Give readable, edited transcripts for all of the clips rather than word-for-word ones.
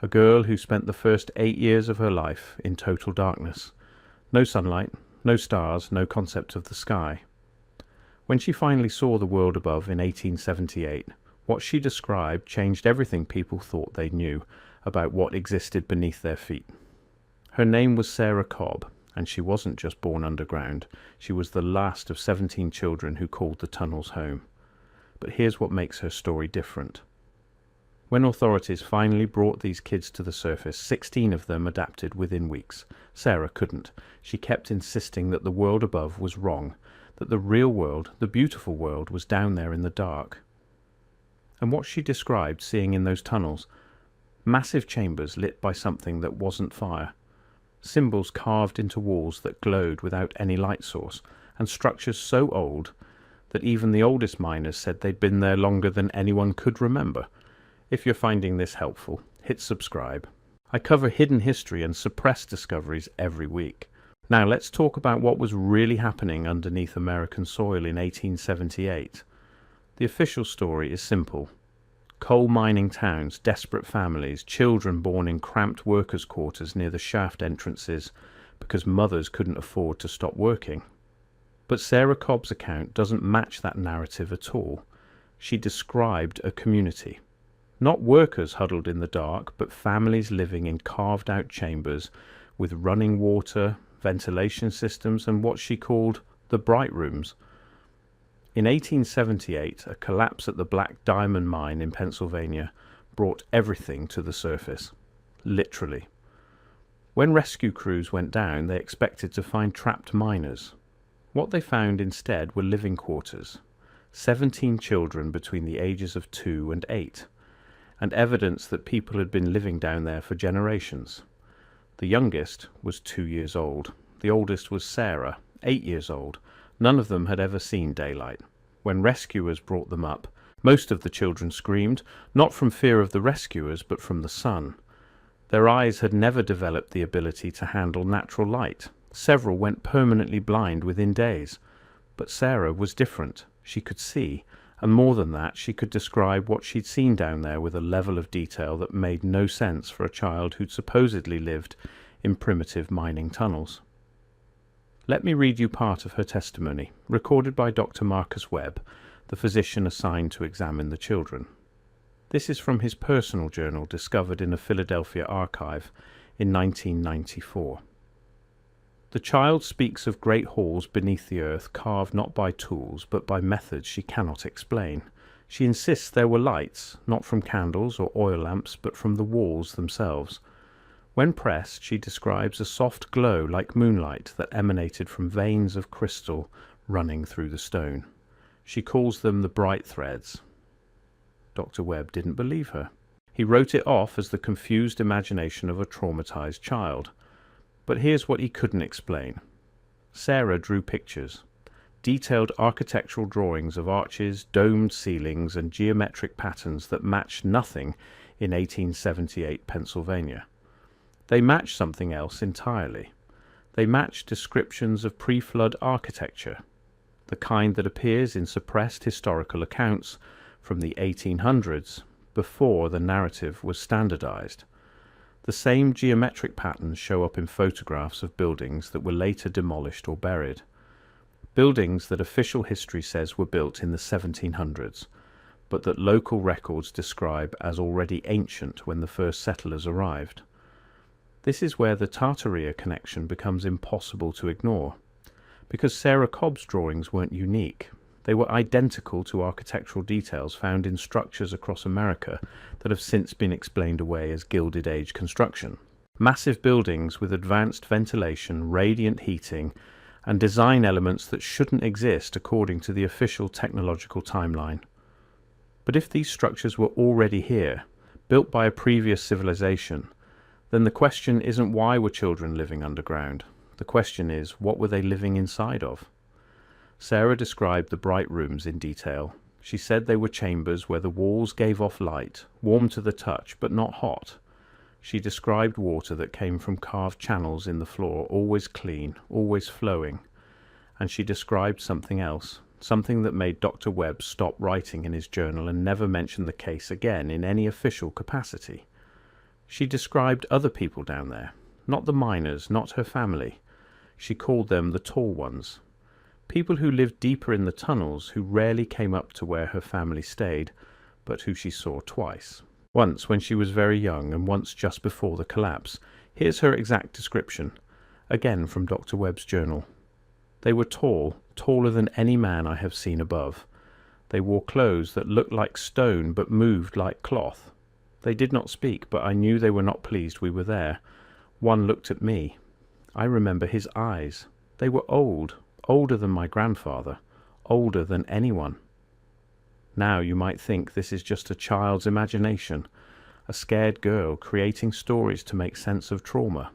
a girl who spent the first 8 years of her life in total darkness. No sunlight, no stars, no concept of the sky. When she finally saw the world above in 1878, what she described changed everything people thought they knew about what existed beneath their feet. Her name was Sarah Cobb, and she wasn't just born underground. She was the last of 17 children who called the tunnels home. But here's what makes her story different. When authorities finally brought these kids to the surface, 16 of them adapted within weeks. Sarah couldn't. She kept insisting that the world above was wrong, that the real world, the beautiful world, was down there in the dark. And what she described seeing in those tunnels, massive chambers lit by something that wasn't fire, symbols carved into walls that glowed without any light source, and structures so old that even the oldest miners said they'd been there longer than anyone could remember. If you're finding this helpful, hit subscribe. I cover hidden history and suppressed discoveries every week. Now let's talk about what was really happening underneath American soil in 1878. The official story is simple. Coal mining towns, desperate families, children born in cramped workers' quarters near the shaft entrances because mothers couldn't afford to stop working. But Sarah Cobb's account doesn't match that narrative at all. She described a community. Not workers huddled in the dark, but families living in carved-out chambers with running water, ventilation systems, and what she called the bright rooms. In 1878, a collapse at the Black Diamond Mine in Pennsylvania brought everything to the surface, literally. When rescue crews went down, they expected to find trapped miners. What they found instead were living quarters, 17 children between the ages of 2 and 8, and evidence that people had been living down there for generations. The youngest was 2 years old. The oldest was Sarah, 8 years old. None of them had ever seen daylight. When rescuers brought them up, most of the children screamed, not from fear of the rescuers, but from the sun. Their eyes had never developed the ability to handle natural light. Several went permanently blind within days. But Sarah was different. She could see, and more than that, she could describe what she'd seen down there with a level of detail that made no sense for a child who'd supposedly lived in primitive mining tunnels. Let me read you part of her testimony, recorded by Dr. Marcus Webb, the physician assigned to examine the children. This is from his personal journal discovered in a Philadelphia archive in 1994. The child speaks of great halls beneath the earth carved not by tools but by methods she cannot explain. She insists there were lights, not from candles or oil lamps but from the walls themselves. When pressed, she describes a soft glow like moonlight that emanated from veins of crystal running through the stone. She calls them the bright threads. Dr. Webb didn't believe her. He wrote it off as the confused imagination of a traumatized child. But here's what he couldn't explain. Sarah drew pictures, detailed architectural drawings of arches, domed ceilings, and geometric patterns that matched nothing in 1878 Pennsylvania. They matched something else entirely. They matched descriptions of pre-flood architecture, the kind that appears in suppressed historical accounts from the 1800s, before the narrative was standardized. The same geometric patterns show up in photographs of buildings that were later demolished or buried. Buildings that official history says were built in the 1700s, but that local records describe as already ancient when the first settlers arrived. This is where the Tartaria connection becomes impossible to ignore. Because Sarah Cobb's drawings weren't unique, they were identical to architectural details found in structures across America that have since been explained away as Gilded Age construction. Massive buildings with advanced ventilation, radiant heating, and design elements that shouldn't exist according to the official technological timeline. But if these structures were already here, built by a previous civilization, then the question isn't why were children living underground. The question is, what were they living inside of? Sarah described the bright rooms in detail. She said they were chambers where the walls gave off light, warm to the touch but not hot. She described water that came from carved channels in the floor, always clean, always flowing. And she described something else, something that made Dr. Webb stop writing in his journal and never mention the case again in any official capacity. She described other people down there, not the miners, not her family. She called them the tall ones. People who lived deeper in the tunnels, who rarely came up to where her family stayed, but who she saw twice. Once when she was very young, and once just before the collapse. Here's her exact description, again from Dr. Webb's journal. They were tall, taller than any man I have seen above. They wore clothes that looked like stone but moved like cloth. They did not speak, but I knew they were not pleased we were there. One looked at me. I remember his eyes. They were old, older than my grandfather, older than anyone. Now you might think this is just a child's imagination, a scared girl creating stories to make sense of trauma.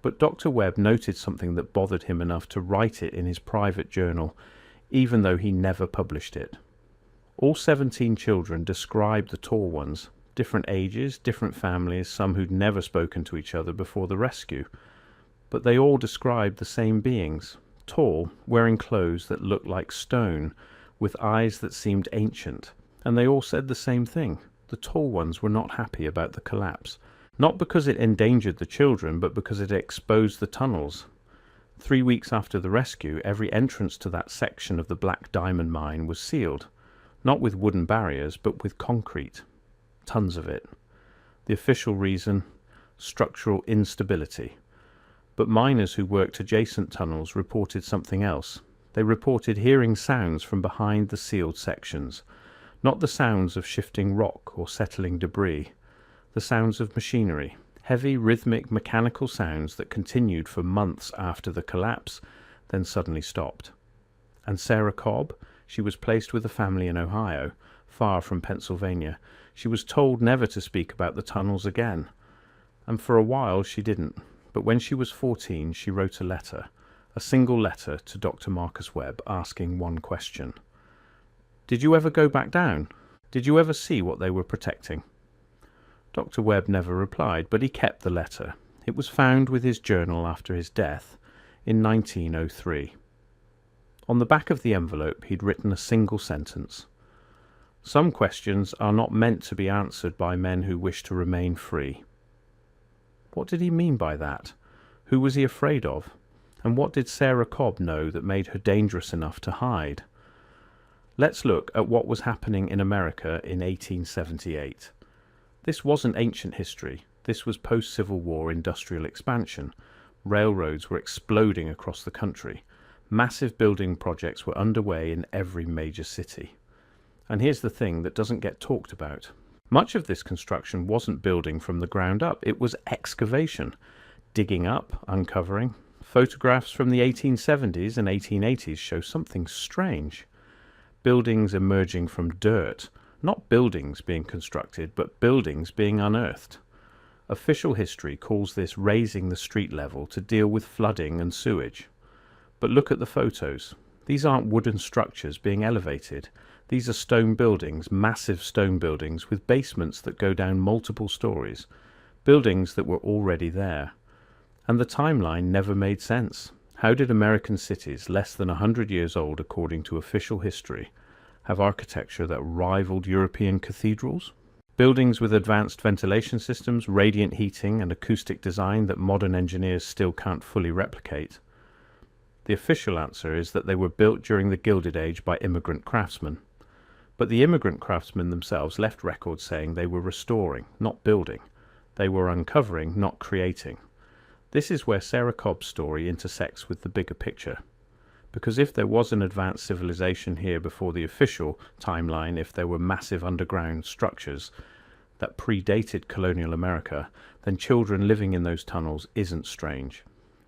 But Dr. Webb noted something that bothered him enough to write it in his private journal, even though he never published it. All 17 children described the tall ones, different ages, different families, some who'd never spoken to each other before the rescue. But they all described the same beings, tall, wearing clothes that looked like stone, with eyes that seemed ancient. And they all said the same thing. The tall ones were not happy about the collapse. Not because it endangered the children, but because it exposed the tunnels. 3 weeks after the rescue, every entrance to that section of the Black Diamond mine was sealed, not with wooden barriers, but with concrete. Tons of it. The official reason, structural instability. But miners who worked adjacent tunnels reported something else. They reported hearing sounds from behind the sealed sections, not the sounds of shifting rock or settling debris, the sounds of machinery, heavy, rhythmic, mechanical sounds that continued for months after the collapse, then suddenly stopped. And Sarah Cobb, she was placed with a family in Ohio, far from Pennsylvania. She was told never to speak about the tunnels again. And for a while she didn't. But when she was 14, she wrote a letter, a single letter to Dr. Marcus Webb, asking one question. Did you ever go back down? Did you ever see what they were protecting? Dr. Webb never replied, but he kept the letter. It was found with his journal after his death in 1903. On the back of the envelope he'd written a single sentence. Some questions are not meant to be answered by men who wish to remain free. What did he mean by that? Who was he afraid of? And what did Sarah Cobb know that made her dangerous enough to hide? Let's look at what was happening in America in 1878. This wasn't ancient history. This was post-Civil War industrial expansion. Railroads were exploding across the country. Massive building projects were underway in every major city. And here's the thing that doesn't get talked about. Much of this construction wasn't building from the ground up. It was excavation, digging up, uncovering. Photographs from the 1870s and 1880s show something strange. Buildings emerging from dirt. Not buildings being constructed, but buildings being unearthed. Official history calls this raising the street level to deal with flooding and sewage. But look at the photos. These aren't wooden structures being elevated. These are stone buildings, massive stone buildings with basements that go down multiple stories. Buildings that were already there. And the timeline never made sense. How did American cities, less than 100 years old according to official history, have architecture that rivaled European cathedrals? Buildings with advanced ventilation systems, radiant heating, and acoustic design that modern engineers still can't fully replicate. The official answer is that they were built during the Gilded Age by immigrant craftsmen. But the immigrant craftsmen themselves left records saying they were restoring, not building. They were uncovering, not creating. This is where Sarah Cobb's story intersects with the bigger picture. Because if there was an advanced civilization here before the official timeline, if there were massive underground structures that predated colonial America, then children living in those tunnels isn't strange.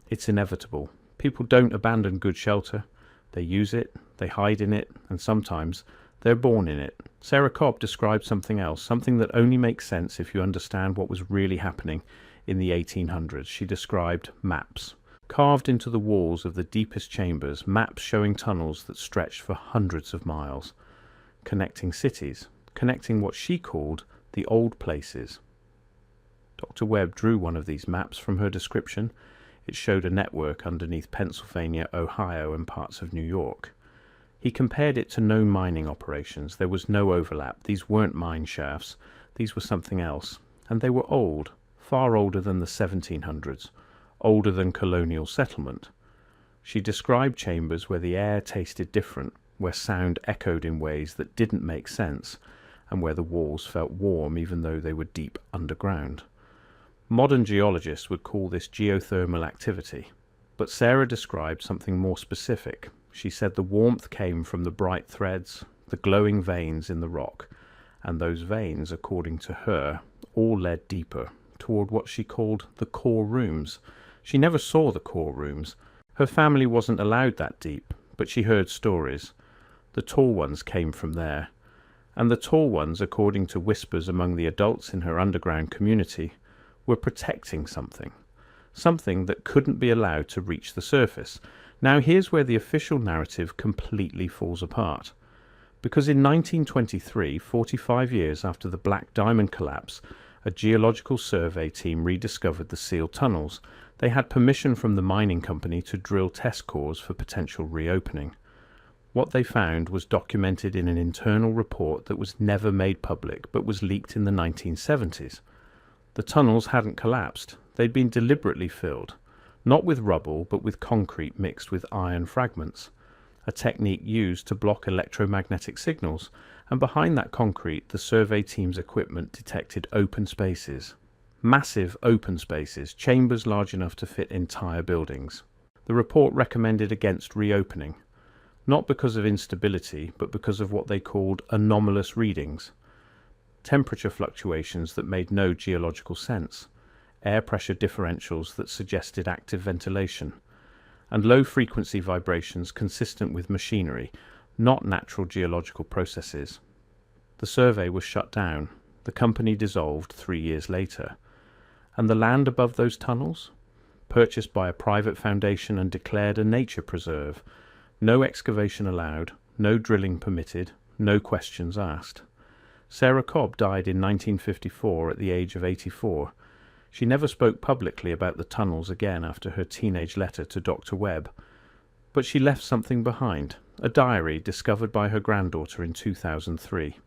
It's inevitable. People don't abandon good shelter. They use it, they hide in it, and sometimes they're born in it. Sarah Cobb described something else, something that only makes sense if you understand what was really happening in the 1800s. She described maps. Carved into the walls of the deepest chambers, maps showing tunnels that stretched for hundreds of miles, connecting cities, connecting what she called the old places. Dr. Webb drew one of these maps from her description. It showed a network underneath Pennsylvania, Ohio, and parts of New York. He compared it to known mining operations. There was no overlap. These weren't mine shafts. These were something else. and they were old, far older than the 1700s, older than colonial settlement. She described chambers where the air tasted different, where sound echoed in ways that didn't make sense, and where the walls felt warm even though they were deep underground. Modern geologists would call this geothermal activity, but Sarah described something more specific. She said the warmth came from the bright threads, the glowing veins in the rock, and those veins, according to her, all led deeper, toward what she called the core rooms. She never saw the core rooms. Her family wasn't allowed that deep, but she heard stories. The tall ones came from there. And the tall ones, according to whispers among the adults in her underground community, were protecting something. Something that couldn't be allowed to reach the surface. Now here's where the official narrative completely falls apart. Because in 1923, 45 years after the Black Diamond collapse, a geological survey team rediscovered the sealed tunnels. They had permission from the mining company to drill test cores for potential reopening. What they found was documented in an internal report that was never made public but was leaked in the 1970s. The tunnels hadn't collapsed. They'd been deliberately filled, not with rubble but with concrete mixed with iron fragments, a technique used to block electromagnetic signals, and behind that concrete the survey team's equipment detected open spaces. Massive open spaces, chambers large enough to fit entire buildings. The report recommended against reopening, not because of instability, but because of what they called anomalous readings. Temperature fluctuations that made no geological sense, air pressure differentials that suggested active ventilation, and low-frequency vibrations consistent with machinery, not natural geological processes. The survey was shut down. The company dissolved 3 years later. And the land above those tunnels? Purchased by a private foundation and declared a nature preserve. No excavation allowed, no drilling permitted, no questions asked. Sarah Cobb died in 1954 at the age of 84. She never spoke publicly about the tunnels again after her teenage letter to Dr. Webb. But she left something behind, a diary discovered by her granddaughter in 2003.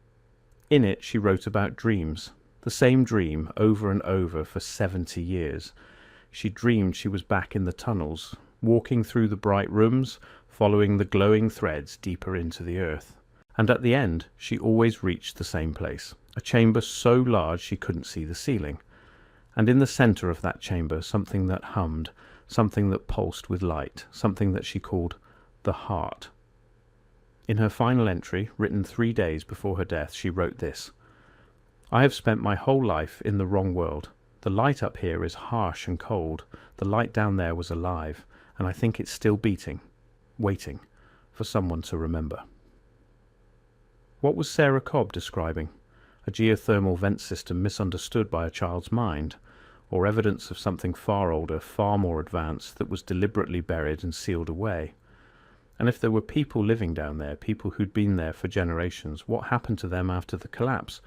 In it she wrote about dreams, the same dream over and over for 70 years. She dreamed she was back in the tunnels, walking through the bright rooms, following the glowing threads deeper into the earth. And at the end, she always reached the same place, a chamber so large she couldn't see the ceiling. And in the centre of that chamber, something that hummed, something that pulsed with light, something that she called the heart. In her final entry, written 3 days before her death, she wrote this: "I have spent my whole life in the wrong world. The light up here is harsh and cold. The light down there was alive, and I think it's still beating, waiting for someone to remember." What was Sarah Cobb describing? A geothermal vent system misunderstood by a child's mind, or evidence of something far older, far more advanced, that was deliberately buried and sealed away? And if there were people living down there, people who'd been there for generations, what happened to them after the collapse?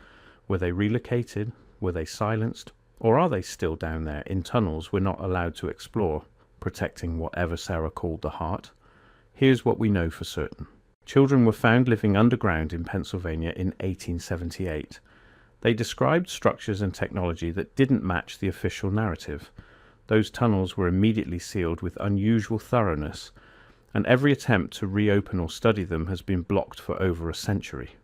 Were they relocated? Were they silenced? Or are they still down there in tunnels we're not allowed to explore, protecting whatever Sarah called the heart? Here's what we know for certain. Children were found living underground in Pennsylvania in 1878. They described structures and technology that didn't match the official narrative. Those tunnels were immediately sealed with unusual thoroughness, and every attempt to reopen or study them has been blocked for over a century.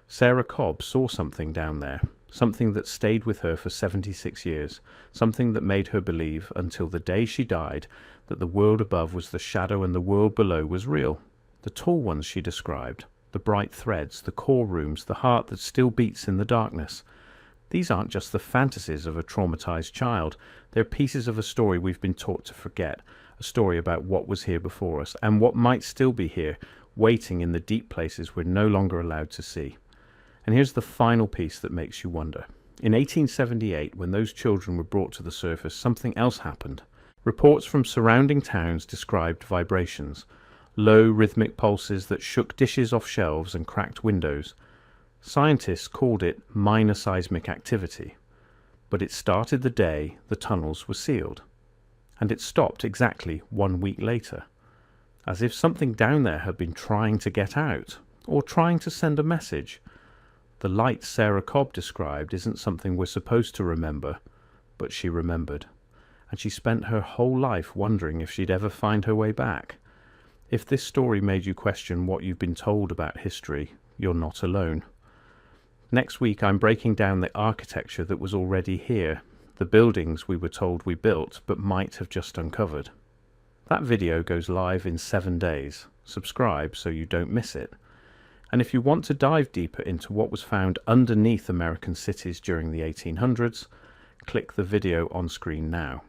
Sarah Cobb saw something down there, something that stayed with her for 76 years, something that made her believe, until the day she died, that the world above was the shadow and the world below was real. The tall ones she described, the bright threads, the core rooms, the heart that still beats in the darkness. These aren't just the fantasies of a traumatized child. They're pieces of a story we've been taught to forget, a story about what was here before us, and what might still be here, waiting in the deep places we're no longer allowed to see. And here's the final piece that makes you wonder. In 1878, when those children were brought to the surface, something else happened. Reports from surrounding towns described vibrations, low rhythmic pulses that shook dishes off shelves and cracked windows. Scientists called it minor seismic activity, but it started the day the tunnels were sealed, and it stopped exactly 1 week later, as if something down there had been trying to get out, or trying to send a message. The light Sarah Cobb described isn't something we're supposed to remember, but she remembered. And she spent her whole life wondering if she'd ever find her way back. If this story made you question what you've been told about history, you're not alone. Next week I'm breaking down the architecture that was already here, the buildings we were told we built but might have just uncovered. That video goes live in 7 days. Subscribe so you don't miss it. And if you want to dive deeper into what was found underneath American cities during the 1800s, click the video on screen now.